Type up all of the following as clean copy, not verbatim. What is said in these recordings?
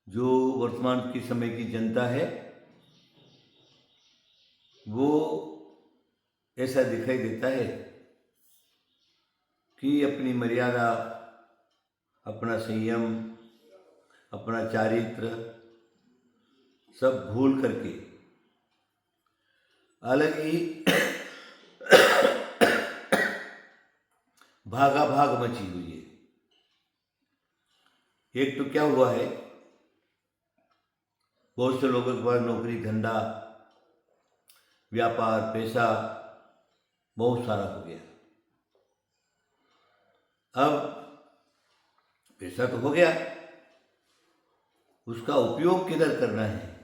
जो वर्तमान के समय की जनता है वो ऐसा दिखाई देता है कि अपनी मर्यादा, अपना संयम, अपना चारित्र सब भूल करके अलग ही भागा भाग मची हुई है। एक तो क्या हुआ है, बहुत से लोगों के पास नौकरी, धंधा, व्यापार, पैसा बहुत सारा हो गया। अब पैसा तो हो गया, उसका उपयोग किधर करना है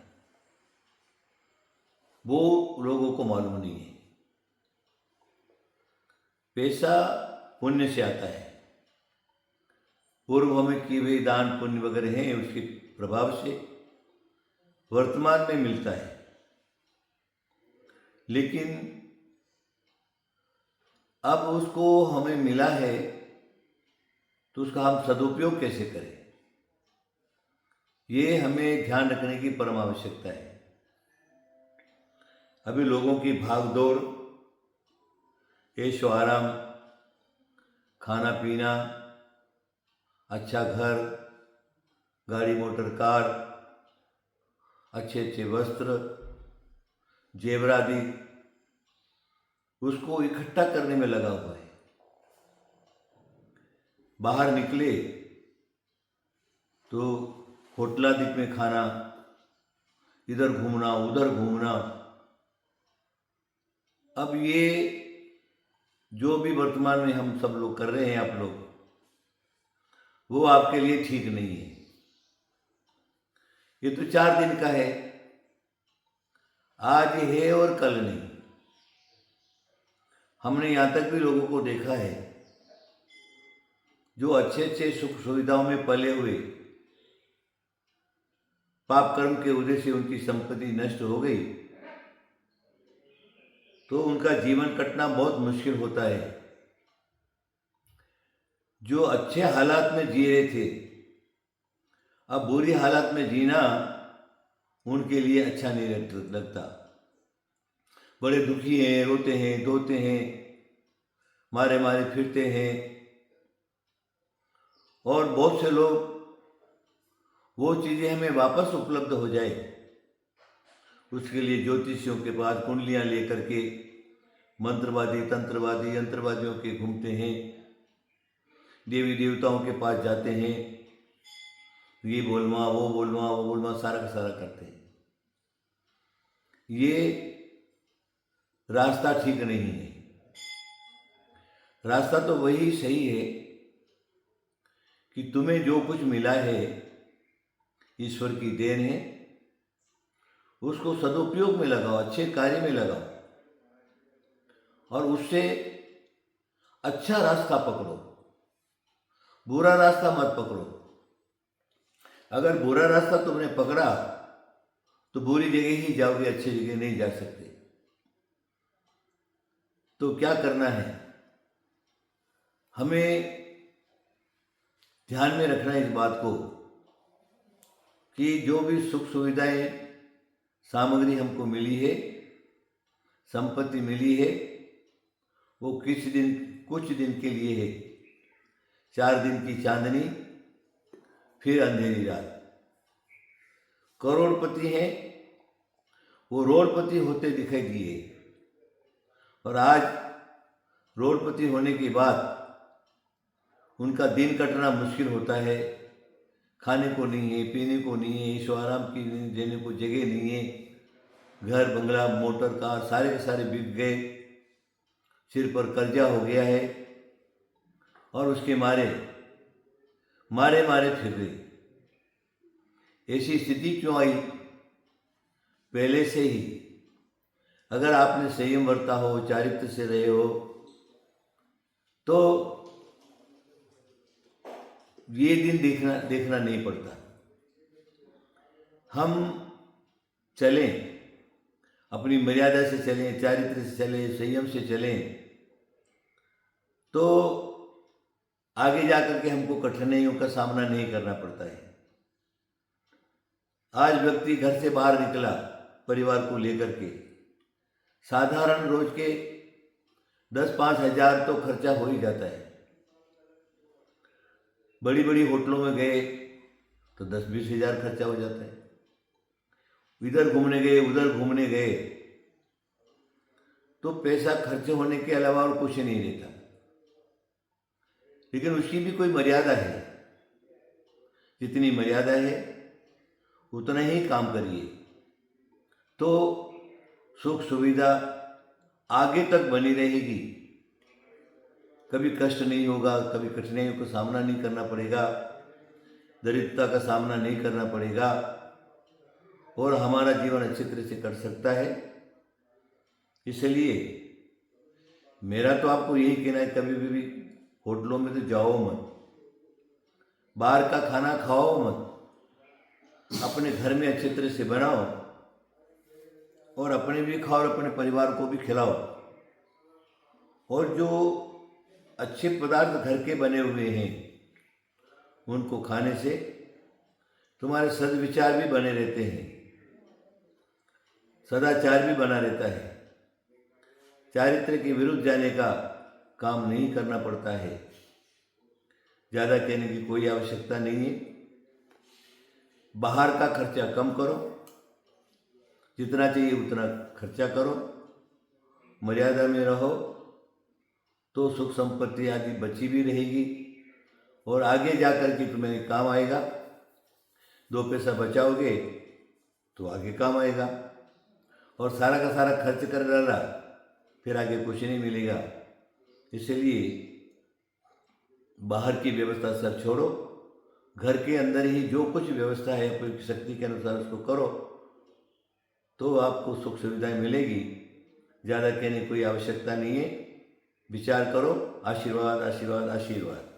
वो लोगों को मालूम नहीं है। पैसा पुण्य से आता है, पूर्व में किए हुए दान पुण्य वगैरह हैं, उसके प्रभाव से वर्तमान में मिलता है। लेकिन अब उसको हमें मिला है तो उसका हम सदुपयोग कैसे करें, ये हमें ध्यान रखने की परम आवश्यकता है। अभी लोगों की भाग दौड़, ऐशो आराम, खाना पीना, अच्छा घर, गाड़ी मोटर कार, अच्छे अच्छे वस्त्र, जेवरादि, उसको इकट्ठा करने में लगा हुआ है। बाहर निकले तो होटलादिक में खाना, इधर घूमना उधर घूमना। अब ये जो भी वर्तमान में हम सब लोग कर रहे हैं, आप लोग, वो आपके लिए ठीक नहीं है। ये तो 4 दिन का है, आज है और कल नहीं। हमने यहाँ तक भी लोगों को देखा है जो अच्छे अच्छे सुख सुविधाओं में पले हुए, पाप कर्म के वजह से उनकी संपत्ति नष्ट हो गई तो उनका जीवन कटना बहुत मुश्किल होता है। जो अच्छे हालात में जी रहे थे, अब बुरी हालात में जीना उनके लिए अच्छा नहीं लगता। बड़े दुखी हैं, रोते हैं, धोते हैं, मारे मारे फिरते हैं। और बहुत से लोग, वो चीज़ें हमें वापस उपलब्ध हो जाए उसके लिए ज्योतिषियों के पास कुंडलियां लेकर के मंत्रवादी, तंत्रवादी, यंत्रवादियों के घूमते हैं, देवी देवताओं के पास जाते हैं, ये बोलवा वो बोलवा वो बोलवा, सारा का सारा करते हैं। ये रास्ता ठीक नहीं है। रास्ता तो वही सही है कि तुम्हें जो कुछ मिला है ईश्वर की देन है, उसको सदुपयोग में लगाओ, अच्छे कार्य में लगाओ और उससे अच्छा रास्ता पकड़ो, बुरा रास्ता मत पकड़ो। अगर बुरा रास्ता तुमने पकड़ा तो बुरी जगह ही जाओगे, अच्छी जगह नहीं जा सकते। तो क्या करना है, हमें ध्यान में रखना है इस बात को कि जो भी सुख सुविधाएं, सामग्री हमको मिली है, संपत्ति मिली है, वो कुछ दिन के लिए है। 4 दिन की चांदनी, फिर अंधेरी रात। करोड़पति हैं, वो रोडपति होते दिखाई दिए और आज रोडपति होने के बाद उनका दिन कटना मुश्किल होता है। खाने को नहीं है, पीने को नहीं है, ऐशो आराम की देने को जगह नहीं है, घर बंगला मोटर कार सारे के सारे बिक गए, सिर पर कर्जा हो गया है और उसके मारे मारे मारे फिर रहे। ऐसी स्थिति क्यों आई? पहले से ही अगर आपने संयम बरता हो, चारित्र से रहे हो, तो ये दिन देखना नहीं पड़ता। हम चलें, अपनी मर्यादा से चलें, चारित्र से चलें, संयम से चलें, तो आगे जाकर के हमको कठिनाइयों का सामना नहीं करना पड़ता है। आज व्यक्ति घर से बाहर निकला परिवार को लेकर के, साधारण रोज के 10-5 हज़ार तो खर्चा हो ही जाता है। बड़ी बड़ी होटलों में गए तो 10-20 हज़ार खर्चा हो जाता है। इधर घूमने गए उधर घूमने गए तो पैसा खर्च होने के अलावा और कुछ नहीं रहता। लेकिन उसकी भी कोई मर्यादा है। जितनी मर्यादा है उतना ही काम करिए तो सुख सुविधा आगे तक बनी रहेगी। कभी कष्ट नहीं होगा, कभी कठिनाइयों का सामना नहीं करना पड़ेगा, दरिद्रता का सामना नहीं करना पड़ेगा और हमारा जीवन अच्छी तरह से कट सकता है। इसलिए मेरा तो आपको यही कहना है, कभी भी होटलों में तो जाओ मत, बाहर का खाना खाओ मत, अपने घर में अच्छी तरह से बनाओ और अपने भी खाओ और अपने परिवार को भी खिलाओ। और जो अच्छे पदार्थ घर के बने हुए हैं उनको खाने से तुम्हारे सद्विचार भी बने रहते हैं, सदाचार भी बना रहता है, चारित्र के विरुद्ध जाने का काम नहीं करना पड़ता है। ज़्यादा कहने की कोई आवश्यकता नहीं है। बाहर का खर्चा कम करो, जितना चाहिए उतना खर्चा करो, मर्यादा में रहो तो सुख संपत्ति आदि बची भी रहेगी और आगे जा कर के तुम्हें काम आएगा। 2 पैसा बचाओगे तो आगे काम आएगा और सारा का सारा खर्च कर डाला फिर आगे कुछ नहीं मिलेगा। इसलिए बाहर की व्यवस्था सब छोड़ो, घर के अंदर ही जो कुछ व्यवस्था है अपनी शक्ति के अनुसार उसको करो तो आपको सुख सुविधाएं मिलेगी। ज़्यादा कहने की कोई आवश्यकता नहीं है। विचार करो। आशीर्वाद आशीर्वाद आशीर्वाद।